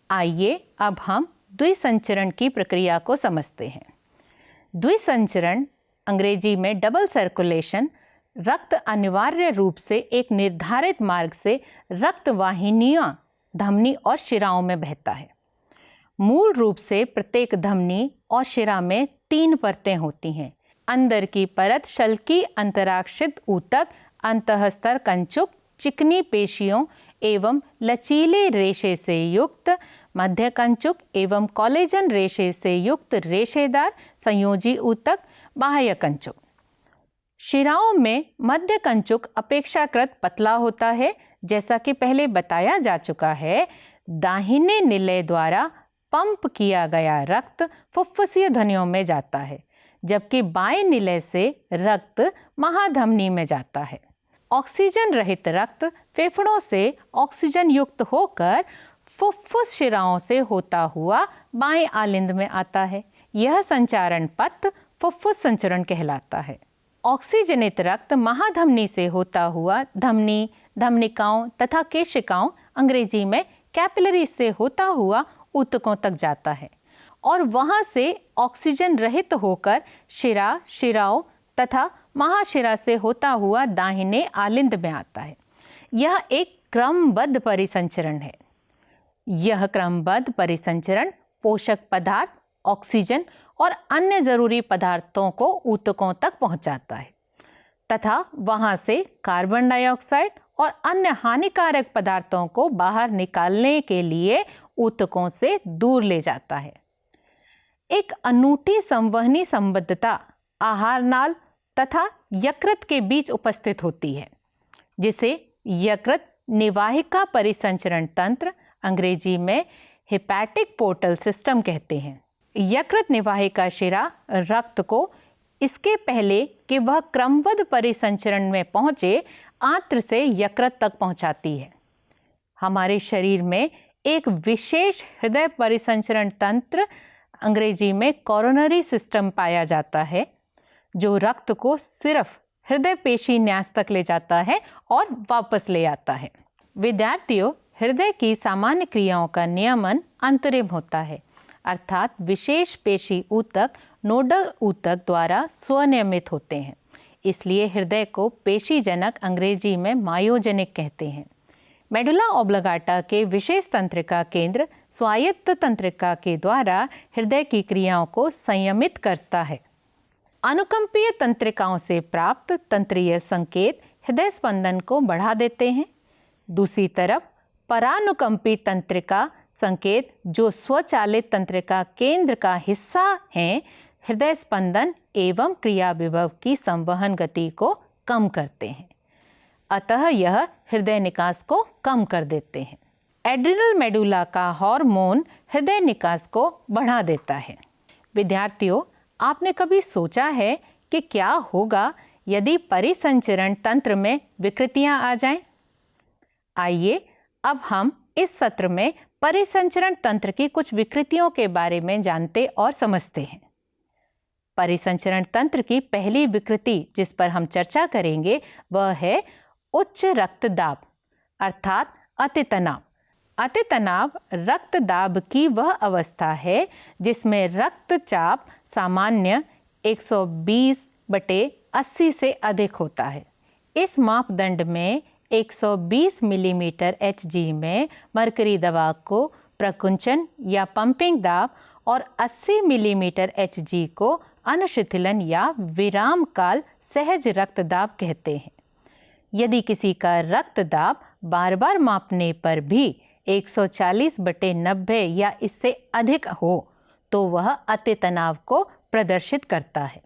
आइए अब हम द्विसंचरण की प्रक्रिया को समझते हैं। द्विसंचरण अंग्रेजी में डबल सर्कुलेशन, रक्त अनिवार्य रूप से एक निर्धारित मार्ग से रक्त वाहिनियां, धमनी और शिराओं में बहता है। मूल रूप से प्रत्येक धमनी और शिरा में 3 परतें होती हैं। अंदर की परत शल्की अंतराक्षित ऊतक, अंतःस्तर कंचुक, चिकनी पेशियों एवं लचीले रेशे से युक्त मध्य कंचुक एवं कोलेजन रेशे से युक्त रेशेदार संयोजी ऊतक, बाह्य कंचुक। शिराओं में मध्य कंचुक अपेक्षाकृत पतला होता है। जैसा कि पहले बताया जा चुका है, दाहिने निलय द्वारा पंप किया गया रक्त फुफ्फुसीय ध्वनियों में जाता है, जबकि बाएं निलय से रक्त महाधमनी में जाता है। ऑक्सीजन रहित रक्त फेफड़ों से ऑक्सीजन युक्त होकर फुफ्फुस शिराओं से होता हुआ बाएं आलिंद में आता है। यह संचारण पथ फुफ्फुस संचरण कहलाता है। ऑक्सीजनित रक्त महाधमनी से होता हुआ धमनी, धमनिकाओं तथा केशिकाओं, अंग्रेजी में कैपिलरी से होता हुआ ऊतकों तक जाता है और वहां से ऑक्सीजन रहित होकर शिरा, शिराओं तथा महाशिरा से होता हुआ दाहिने आलिंद में आता है। यह एक क्रमबद्ध परिसंचरण है। यह क्रमबद्ध परिसंचरण पोषक पदार्थ, ऑक्सीजन और अन्य जरूरी पदार्थों को ऊतकों तक पहुंचाता है तथा वहां से कार्बन डाइऑक्साइड और अन्य हानिकारक पदार्थों को बाहर निकालने के लिए ऊतकों से दूर ले जाता है। एक अनूठी संवहनी संबद्धता आहार नाल तथा यकृत के बीच उपस्थित होती है, जिसे यकृत निवाहिका परिसंचरण तंत्र, अंग्रेजी में हेपेटिक पोर्टल सिस्टम कहते हैं। यकृत निवाहिका शिरा रक्त को इसके पहले कि वह क्रमबद्ध परिसंचरण में पहुंचे आंत्र से यकृत तक पहुंचाती है। हमारे शरीर में एक विशेष हृदय परिसंचरण तंत्र, अंग्रेजी में कोरोनरी सिस्टम पाया जाता है, जो रक्त को सिर्फ हृदय पेशी न्यास तक ले जाता है और वापस ले आता है। विद्यार्थियों, हृदय की सामान्य क्रियाओं का नियमन अंतरिम होता है, अर्थात विशेष पेशी ऊतक नोडल ऊतक द्वारा स्वनियमित होते हैं। इसलिए हृदय को पेशीजनक, अंग्रेजी में मायोजेनिक कहते हैं। मेडुला ऑब्लिगाटा के विशेष तंत्रिका केंद्र स्वायत्त तंत्रिका के द्वारा हृदय की क्रियाओं को संयमित करता है। अनुकंपीय तंत्रिकाओं से प्राप्त तंत्रीय संकेत हृदय स्पंदन को बढ़ा देते हैं। दूसरी तरफ परानुकंपी तंत्रिका संकेत, जो स्वचालित तंत्रिका केंद्र का हिस्सा हैं, हृदय स्पंदन एवं क्रिया विभव की संवहन गति को कम करते हैं, अतः यह हृदय निकास को कम कर देते हैं। एड्रिनल मेडुला का हार्मोन हृदय निकास को बढ़ा देता है। विद्यार्थियों, आपने कभी सोचा है कि क्या होगा यदि परिसंचरण तंत्र में विकृतियां आ जाएं? आइए अब हम इस सत्र में परिसंचरण तंत्र की कुछ विकृतियों के बारे में जानते और समझते हैं। परिसंचरण तंत्र की पहली विकृति जिस पर हम चर्चा करेंगे वह है उच्च रक्तदाब अर्थात अतितनाव। अतितनाव रक्तदाब की वह अवस्था है जिसमें रक्तचाप सामान्य 120/80 से अधिक होता है। इस मापदंड में 120 मिलीमीटर Hg में मरकरी दबाव को प्रकुंचन या पंपिंग दाब और 80 मिलीमीटर Hg को अनुशिथिलन या विराम काल सहज रक्तदाब कहते हैं। यदि किसी का रक्तदाब बार बार मापने पर भी 140/90 या इससे अधिक हो तो वह अतितनाव को प्रदर्शित करता है।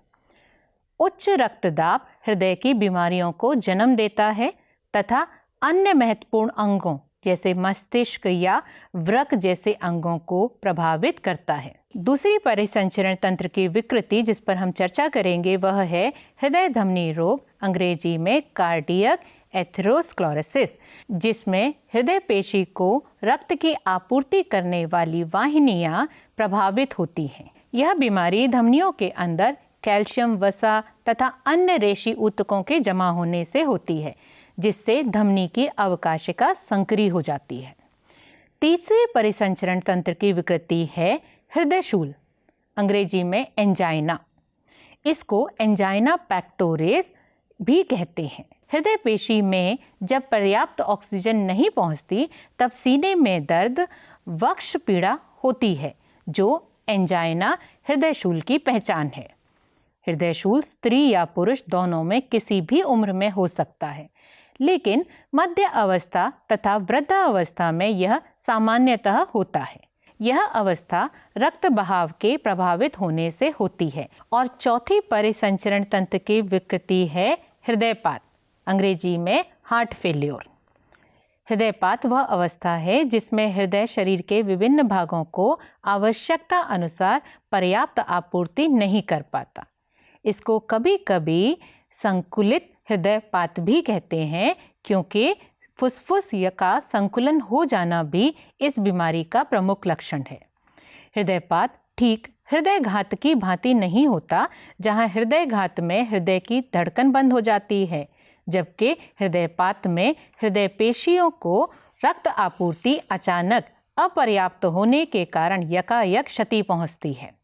उच्च रक्तदाब हृदय की बीमारियों को जन्म देता है तथा अन्य महत्वपूर्ण अंगों जैसे मस्तिष्क या वृक्क जैसे अंगों को प्रभावित करता है। दूसरी परिसंचरण तंत्र की विकृति जिस पर हम चर्चा करेंगे वह है हृदय धमनी रोग, अंग्रेजी में कार्डियक एथेरोस्क्लेरोसिस, जिसमें हृदय पेशी को रक्त की आपूर्ति करने वाली वाहिनियां प्रभावित होती हैं। यह बीमारी धमनियों के अंदर कैल्शियम, वसा तथा अन्य रेशी ऊतकों के जमा होने से होती है, जिससे धमनी की अवकाशिका संकरी हो जाती है। तीसरे परिसंचरण तंत्र की विकृति है हृदयशूल, अंग्रेजी में एंजाइना। इसको एंजाइना पेक्टोरिस भी कहते हैं। हृदय पेशी में जब पर्याप्त ऑक्सीजन नहीं पहुंचती तब सीने में दर्द, वक्ष पीड़ा होती है, जो एंजाइना हृदयशूल की पहचान है। हृदयशूल स्त्री या पुरुष दोनों में किसी भी उम्र में हो सकता है, लेकिन मध्य अवस्था तथा वृद्धावस्था में यह सामान्यतः होता है। यह अवस्था रक्त बहाव के प्रभावित होने से होती है। और चौथी परिसंचरण तंत्र की विकृति है हृदयपात, अंग्रेजी में हार्ट फेल्योर। हृदयपात वह अवस्था है जिसमें हृदय शरीर के विभिन्न भागों को आवश्यकता अनुसार पर्याप्त आपूर्ति नहीं कर पाता। इसको कभी कभी संकुलित हृदयपात भी कहते हैं, क्योंकि फुसफुस का संकुलन हो जाना भी इस बीमारी का प्रमुख लक्षण है। हृदयपात ठीक हृदयघात की भांति नहीं होता, जहां हृदयघात में हृदय की धड़कन बंद हो जाती है, जबकि हृदयपात में हृदय पेशियों को रक्त आपूर्ति अचानक अपर्याप्त होने के कारण यकायक क्षति पहुंचती है।